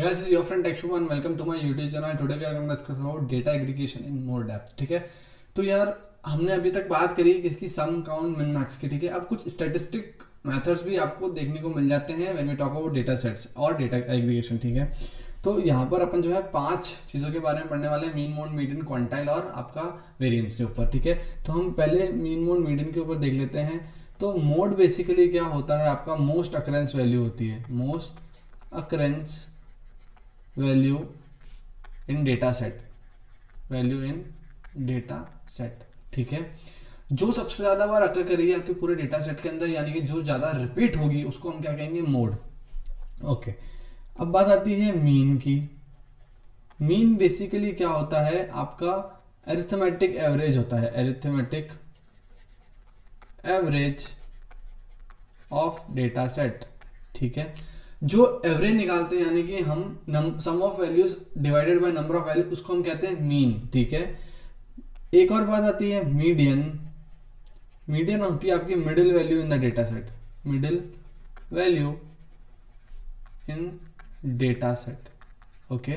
Hey guys, this is your friend Tekshu and welcome to my YouTube channel. Today we are going to discuss about data aggregation in more depth. ठीक है, तो यार हमने अभी तक बात करी किसकी, सम, काउंट, मिन, मैक्स की. ठीक है, अब कुछ स्टैटिस्टिक मेथड्स भी आपको देखने को मिल जाते हैं when we talk about data sets और डेटा एग्रीगेशन. ठीक है, तो यहाँ पर अपन जो है 5 चीज़ों के बारे में पढ़ने वाले हैं, मीन, मोड, मीडियन, क्वांटाइल और आपका वेरिएंस के ऊपर. ठीक है, तो हम पहले मीन, मोड, मीडियन के ऊपर देख लेते हैं. तो मोड बेसिकली क्या होता है, आपका मोस्ट अकरेंस वैल्यू होती है, most occurrence value in data set, value in data set. ठीक है, जो सबसे ज़्यादा बार अकर करेगी आपके पूरे डेटा सेट के अंदर, यानी कि जो ज़्यादा रिपीट होगी उसको हम क्या कहेंगे, मोड. ओके, अब बात आती है मीन की. मीन बेसिकली क्या होता है, आपका अरिथमेटिक एवरेज होता है, arithmetic average of data set. ठीक है, जो एवरेज निकालते हैं यानी कि हम sum of values divided by number of values, उसको हम कहते हैं मीन. ठीक है, एक और बात आती है मीडियन. मीडियन होती है आपकी middle value in the data set, middle value in data set. Okay,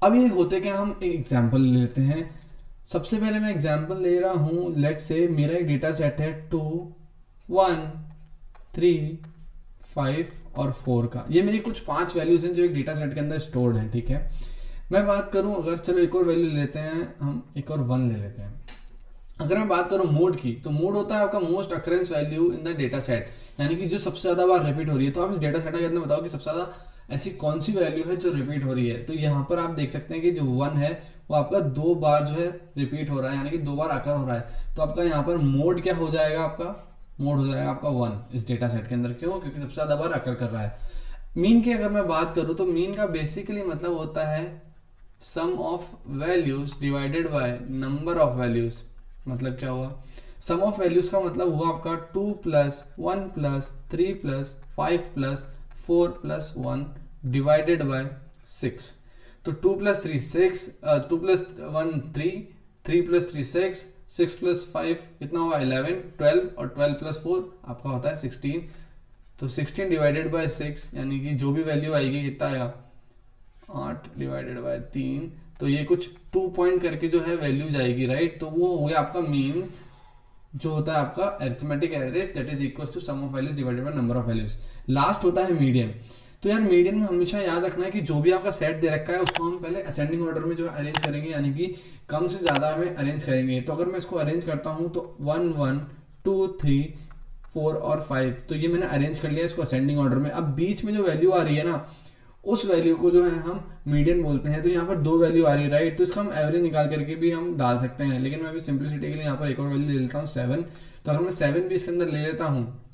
अब ये होते क्या, हम एक एग्जांपल ले लेते हैं. सबसे पहले मैं एग्जांपल ले रहा हूँ, लेट्स से मेरा एक डेटा सेट है 2, 1, 3, 5 और 4 का. ये मेरी कुछ 5 वैल्यूज हैं जो एक डेटा सेट के अंदर स्टोर्ड हैं. ठीक है, मैं बात करूं, अगर चलो एक और वैल्यू लेते हैं, हम एक और 1 ले लेते हैं. अगर मैं बात करूं मोड की, तो मोड होता है आपका most occurrence value in the data set, यानी कि जो सबसे ज़्यादा बार रिपीट हो रही है. तो आप इस डेटा सेट के अंदर बताओ कि सबसे ज़्यादा ऐसी कौन सी वैल्यू है जो रिपीट हो रही है. तो यहाँ पर आप देख सकते हैं कि जो 1 है वो आपका 2 बार जो है रिपीट हो रहा है, यानी कि 2 बार अकर हो रहा है. तो आपका यहाँ पर मोड क्या हो जाएगा, आपका मोड हो जाएगा आपका 1 इस डेटा सेट के अंदर. क्यों? क्योंकि सबसे ज़्यादा बार अकर कर रहा है. मीन की अगर मैं बात करूँ तो मीन का बेसिकली मतलब होता है sum of values divided by number of values. मतलब क्या हुआ, सम ऑफ वैल्यूज का मतलब हुआ आपका 2 + 1 + 3 + 5 + 4 + 1 डिवाइडेड बाय 6. तो 2 + 3 6, 2 + 1 3, 3 + 3 6, 6 + 5 कितना हुआ 11, 12 और 12 + 4 आपका होता है 16. तो 16 डिवाइडेड बाय 6, यानी कि जो भी वैल्यू आएगी कितना आएगा 8 डिवाइडेड बाय 3. तो ये कुछ 2 पॉइंट करके जो है वैल्यू जाएगी, राइट. तो वो हो गया आपका मीन, जो होता है आपका arithmetic average, that is equal to sum of values divided by number of values. Last होता है मीडियन. तो यार मीडियन में हमेशा याद रखना है कि जो भी आपका सेट दे रखा है उसको हम पहले असेंडिंग ऑर्डर में जो है अरेंज करेंगे, यानी कि कम से ज़्यादा हमें अरेंज करेंगे. तो अगर मैं इसको अरेंज करता हूँ तो 1 1 2 3 4 और 5, तो ये मैंने अरेंज कर लिया इसको असेंडिंग ऑर्डर में. अब बीच में जो वैल्यू आ रही है ना, उस वैल्यू को जो है हम मीडियन बोलते हैं. तो यहाँ पर 2 वैल्यू आ रही है, राइट. तो इसका हम एवरेज निकाल करके भी हम डाल सकते हैं, लेकिन मैं अभी सिंपलिसिटी के लिए यहाँ पर एक और वैल्यू ले लेता हूँ 7. तो अगर मैं 7 भी इसके अंदर ले लेता हूँ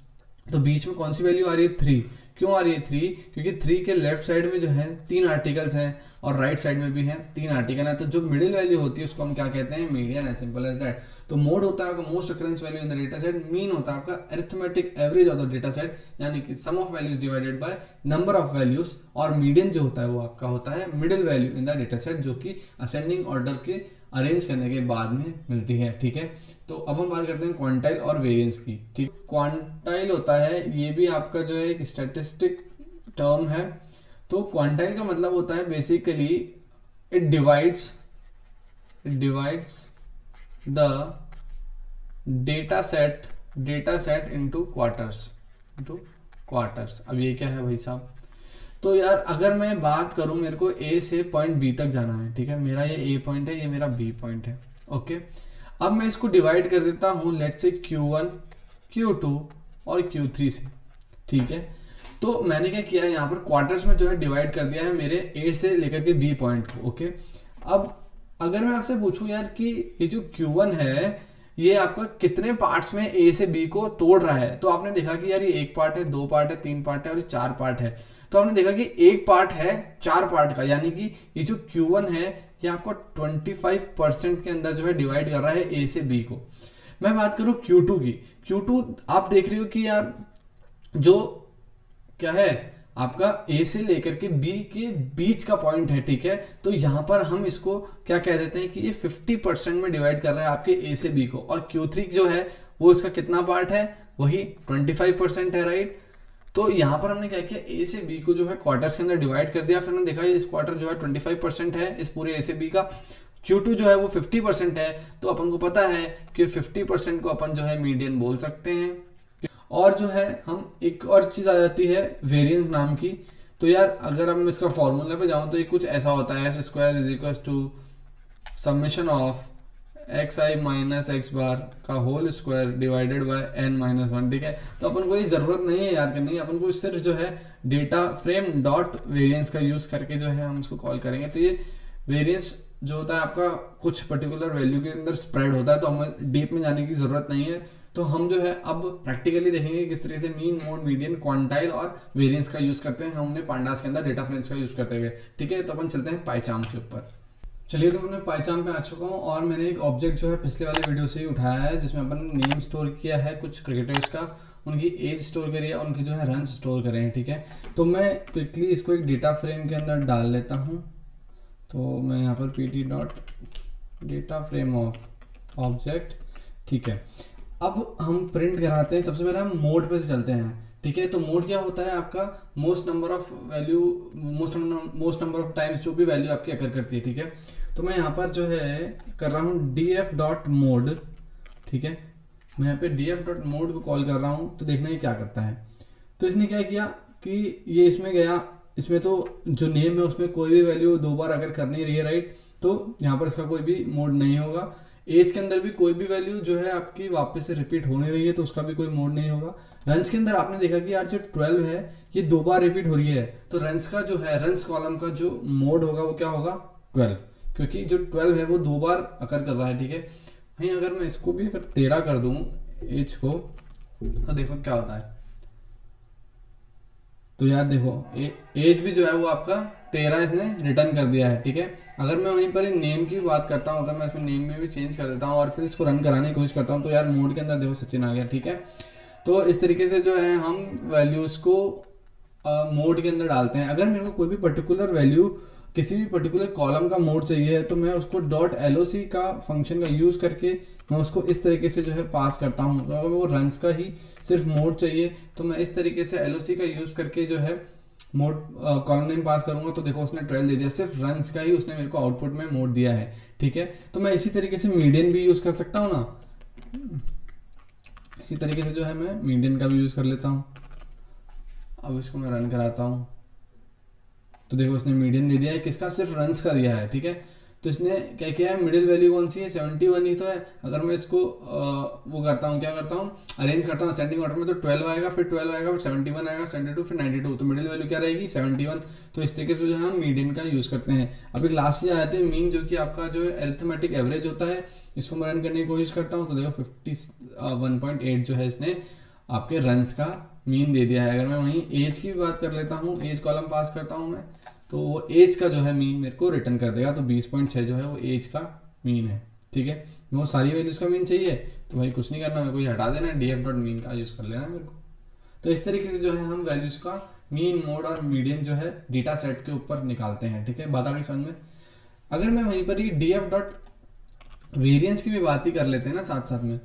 तो बीच में कौन सी वैल्यू आ रही है 3. क्यों आ रही है 3? क्योंकि 3 के लेफ्ट साइड में जो है 3 आर्टिकल्स हैं और राइट साइड में भी हैं 3 आर्टिकल हैं. तो जो मिडिल वैल्यू होती है उसको हम क्या कहते हैं, मीडियन है, सिंपल एज दैट. तो मोड होता है आपका most occurrence value in the data set. Mean होता है आपका arithmetic average of the data set, यानी कि sum of values divided by number of values. और मीडियन जो होता है वो आपका होता है middle value in the data set, जो कि असेंडिंग ऑर्डर के अरेंज करने के बाद में मिलती है. ठीक है, तो अब हम बात करते हैं क्वांटाइल और वेरिएंस की. ठीक, क्वांटाइल होता है, ये भी आपका जो है एक स्टैटिस्टिक टर्म है. तो क्वांटाइल का मतलब होता है basically it divides the data set into quarters. अब ये क्या है भाई साहब. तो यार अगर मैं बात करूं, मेरे को ए से पॉइंट बी तक जाना है. ठीक है, मेरा ये ए पॉइंट है, ये मेरा बी पॉइंट है. ओके, अब मैं इसको डिवाइड कर देता हूं लेट्स से Q1, Q2 और Q3 से. ठीक है, तो मैंने क्या किया है, यहाँ पर क्वार्टर्स में जो है डिवाइड कर दिया है मेरे ए से लेकर के बी पॉइंट को. ओके, अब अगर मैं आपसे पूछूं यार कि ये जो Q1 है ये आपका कितने पार्ट्स में ए से बी को तोड़ रहा है, तो आपने देखा कि यार ये 1 पार्ट है, 2 पार्ट है, 3 पार्ट है और 4 पार्ट है. तो आपने देखा कि 1 पार्ट है 4 पार्ट का, यानी कि ये जो Q1 है ये आपको 25% के अंदर जो है डिवाइड कर रहा है ए से बी को. मैं बात करूँ Q2 की. Q2 आप देख रहे हो कि यार जो क्या है आपका ए से लेकर के बी के बीच का पॉइंट है. ठीक है, तो यहाँ पर हम इसको क्या कह देते हैं कि ये 50% में डिवाइड कर रहा है आपके ए से बी को. और Q3 जो है वो इसका कितना पार्ट है, वही 25% है, राइट. तो यहाँ पर हमने क्या किया, ए से बी को जो है क्वार्टर्स के अंदर डिवाइड कर दिया, फिर हमने देखा इस क्वार्टर जो है 25% है इस पूरे ए से बी का, Q2 जो है वो 50% है, तो अपन को पता है कि 50% को अपन जो है मीडियन बोल सकते हैं। और जो है हम एक और चीज़ आ जाती है वेरिएंस नाम की। तो यार अगर हम इसका फॉर्मूला पे जाऊँ तो ये कुछ ऐसा होता है, S square is equal to summation of X I minus X bar का whole square divided by N minus one. ठीक है, तो अपन को ये ज़रूरत नहीं है याद करनी, अपन को सिर्फ जो है डेटा फ्रेम डॉट वेरिएंस का यूज़ करके जो है हम इसको कॉल करेंगे। तो ये वेरिएंस जो होता है आपका कुछ पर्टिकुलर वैल्यू के अंदर स्प्रेड होता है, तो हमें डीप में जाने की ज़रूरत नहीं है। तो हम जो है अब प्रैक्टिकली देखेंगे किस तरीके से मीन, मोड, मीडियन, क्वांटाइल और वेरिएंस का यूज़ करते हैं हमने पांडास के अंदर डेटा फ्रेम्स का यूज़ करते हुए। ठीक है, तो अपन चलते हैं पाइचार्म के ऊपर। चलिए, तो मैं पाइचार्म पे आ चुका हूँ और मैंने एक ऑब्जेक्ट जो है पिछले वाले वीडियो से ही उठाया है, जिसमें अपन नेम स्टोर किया है कुछ क्रिकेटर्स का, उनकी एज स्टोर करी है, उनकी जो है रन स्टोर करे हैं। ठीक है, तो मैं क्विकली इसको एक डेटा फ्रेम के अंदर डाल लेता हूँ। तो मैं यहाँ पर pt dot data frame of object. ठीक है, अब हम प्रिंट कराते हैं। सबसे पहले हम मोड पे से चलते हैं। ठीक है, तो मोड क्या होता है आपका, most number of value, most number of times जो भी वैल्यू आपकी अकर करती है। ठीक है, तो मैं यहाँ पर जो है कर रहा हूँ df डॉट मोड। ठीक है, मैं यहाँ पे df डॉट मोड को कॉल कर रहा हूँ, तो देखना ये क्या करता है। तो इसने क्या किया कि ये इसमें गया, इसमें तो जो नेम है उसमें कोई भी वैल्यू 2 बार अगर करनी रही है, राइट, तो यहाँ पर इसका कोई भी मोड नहीं होगा। एज के अंदर भी कोई भी वैल्यू जो है आपकी वापस से रिपीट होने रही है, तो उसका भी कोई मोड नहीं होगा। रंस के अंदर आपने देखा कि यार जो 12 है ये 2 बार रिपीट हो रही है, तो रंस का जो है, रंस कॉलम का जो मोड होगा वो क्या होगा, 12, क्योंकि जो 12 है वो 2 बार अकर कर रहा है। ठीक है, वहीं अगर मैं इसको भी अगर 13 कर दूं एज को, तो देखो क्या होता है। तो यार देखो एज भी जो है वो आपका 13 इसने रिटर्न कर दिया है। ठीक है, अगर मैं वहीं पर नेम की बात करता हूँ, अगर मैं इसमें नेम में भी चेंज कर देता हूँ और फिर इसको रन कराने की कोशिश करता हूँ, तो यार मोड के अंदर देखो सचिन आ गया। ठीक है, तो इस तरीके से जो है हम वैल्यूज़ को मोड के अंदर डालते हैं। अगर मेरे को कोई भी पर्टिकुलर वैल्यू किसी भी पर्टिकुलर कॉलम का मोड चाहिए है, तो मैं उसको डॉट LOC का फंक्शन का यूज़ करके मैं उसको इस तरीके से जो है पास करता हूँ। तो अगर मेरे को रन्स का ही सिर्फ मोड चाहिए, तो मैं इस तरीके से LOC का यूज़ करके जो है मोड कॉलम नेम पास करूँगा। तो देखो उसने 12 दे दिया, सिर्फ रन्स का ही उसने मेरे को आउटपुट में मोड दिया है। ठीक है, तो मैं इसी तरीके से मीडियन भी यूज़ कर सकता हूँ ना, इसी तरीके से जो है मैं मीडियन का भी यूज़ कर लेता हूँ। अब इसको मैं रन कराता हूँ, तो देखो इसने मीडियन दे दिया है, किसका, सिर्फ रन्स का दिया है। ठीक है, तो इसने क्या किया है, मिडिल वैल्यू कौन सी है, 71 ही तो है। अगर मैं इसको वो करता हूँ, क्या करता हूँ, अरेंज करता हूँ असेंडिंग ऑर्डर में, तो 12 आएगा, फिर 12 आएगा, फिर 71 आएगा, 72, फिर 92, तो मिडिल वैल्यू क्या रहेगी, 71। तो इस तरीके से जो है हम मीडियन का यूज़ करते हैं। अब एक लास्ट चीज़ आ जाती है मीन, जो कि आपका जो है अरिथमेटिक एवरेज होता है। इसको मैं रन करने की कोशिश करता हूँ, तो देखो 51.8 जो है इसने आपके रन्स का मीन दे दिया है। अगर मैं वहीं एज की भी बात कर लेता हूँ, एज कॉलम पास करता हूँ मैं, तो वो एज का जो है मीन मेरे को रिटर्न कर देगा। तो 20.6 जो है वो एज का मीन है। ठीक है, वो सारी वैल्यूज़ का मीन चाहिए, तो भाई कुछ नहीं करना, मेरे को ये हटा देना, df डॉट मीन का यूज़ कर लेना मेरे को। तो इस तरीके से जो है हम वैल्यूज़ का मीन, मोड और मीडियन जो है डेटा सेट के ऊपर निकालते हैं। ठीक है, बात आ गई समझ में। अगर मैं वहीं पर ही df डॉट वेरियंस की भी बात ही कर लेते हैं ना साथ साथ में,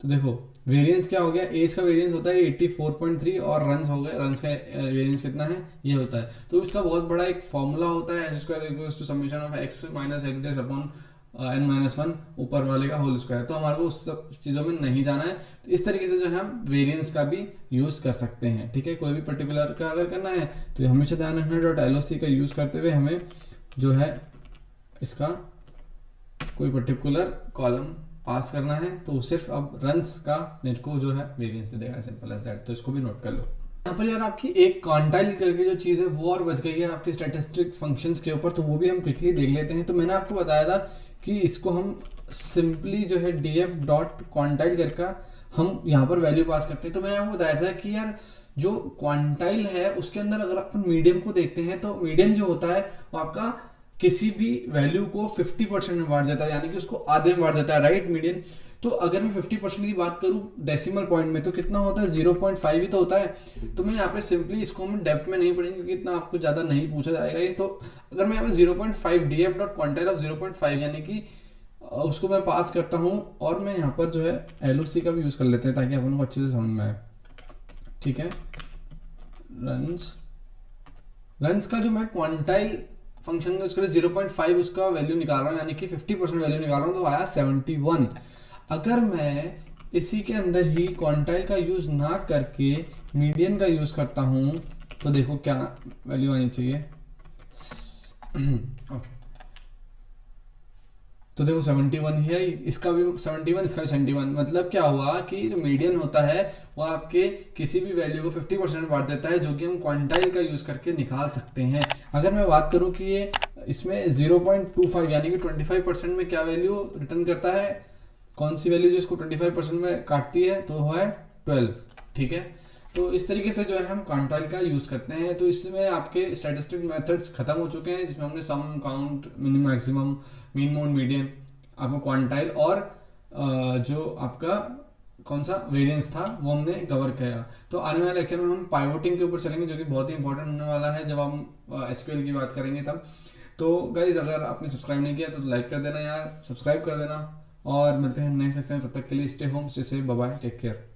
तो देखो वेरिएंस क्या हो गया, एज का वेरिएंस होता है 84.3 और रन्स हो गए, रन्स का वेरिएंस कितना है, ये होता है। तो इसका बहुत बड़ा एक फॉर्मूला होता है, S square equals to summation of X minus X dash upon n minus 1 ऊपर वाले का होल स्क्वायर। तो हमारे को उस सब चीज़ों में नहीं जाना है। तो इस तरीके से जो है हम वेरिएंस का भी यूज़ कर सकते हैं। ठीक है, कोई भी पर्टिकुलर का अगर करना है तो हमेशा ध्यान रखना डॉट LOC का यूज़ करते हुए हमें जो है इसका कोई पर्टिकुलर कॉलम पास करना है, तो सिर्फ अब रन्स का मेरे को जो है वेरिएंस दे देगा, सिंपल एज दैट। तो इसको भी नोट कर लो। यहाँ पर यार आपकी एक क्वांटाइल करके जो चीज़ है वो और बच गई है आपके स्टैटिस्टिक्स फंक्शंस के ऊपर, तो वो भी हम क्विकली देख लेते हैं। तो मैंने आपको बताया था कि इसको हम सिंपली जो है df डॉट क्वांटाइल करके हम यहाँ पर वैल्यू पास करते हैं। तो मैंने आपको बताया था कि यार जो क्वांटाइल है उसके अंदर अगर अपन मीडियन को देखते हैं, तो मीडियन जो होता है वो आपका किसी भी वैल्यू को 50% में बांट देता है, यानी कि उसको आधे में बांट देता है, राइट, मीडियन। तो अगर मैं 50% की बात करूं डेसिमल पॉइंट में, तो कितना होता है, 0.5 ही तो होता है। तो मैं यहाँ पे सिंपली इसको हम डेप्थ में नहीं पढ़ेंगे क्योंकि इतना आपको ज़्यादा नहीं पूछा जाएगा ये। तो अगर मैं यहाँ पे 0.5 df डॉट क्वांटाइल ऑफ 0.5 यानी कि उसको मैं पास करता हूँ, और मैं यहाँ पर जो है LOC का भी यूज़ कर लेते हैं ताकि अपन को अच्छे से समझ में आए। ठीक है, रन्स का जो मैं क्वांटाइल फंक्शन यूज कर 0.5 उसका वैल्यू निकाल रहा हूँ, यानी कि 50% वैल्यू निकाल रहा हूँ, तो आया 71। अगर मैं इसी के अंदर ही क्वांटाइल का यूज ना करके मीडियन का यूज करता हूँ तो देखो क्या वैल्यू आनी चाहिए। ओके तो देखो 71 ही आई, इसका भी 71, इसका भी 71। मतलब क्या हुआ कि जो मीडियन होता है वो आपके किसी भी वैल्यू को 50% बांट देता है, जो कि हम क्वांटाइल का यूज़ करके निकाल सकते हैं। अगर मैं बात करूं कि ये इसमें 0.25 यानी कि 25% में क्या वैल्यू रिटर्न करता है, कौन सी वैल्यू जो इसको 25% में काटती है, तो वो है 12। ठीक है, तो इस तरीके से जो है हम क्वांटाइल का यूज़ करते हैं। तो इसमें आपके स्टैटिस्टिक मेथड्स खत्म हो चुके हैं, जिसमें हमने sum, count, minimum, maximum, mean, mode, median, आपको क्वांटाइल और जो आपका कौन सा वेरिएंस था वो हमने कवर किया। तो आने वाले लेक्चर में हम पाइवोटिंग के ऊपर चलेंगे, जो कि बहुत ही इंपॉर्टेंट होने वाला है जब हम एसक्यूएल की बात करेंगे तब। तो गाइज अगर आपने सब्सक्राइब नहीं किया तो लाइक कर देना यार, सब्सक्राइब कर देना, और मिलते हैं नेक्स्ट लेक्चर में। तब तक के लिए stay home, stay safe, bye bye, take care.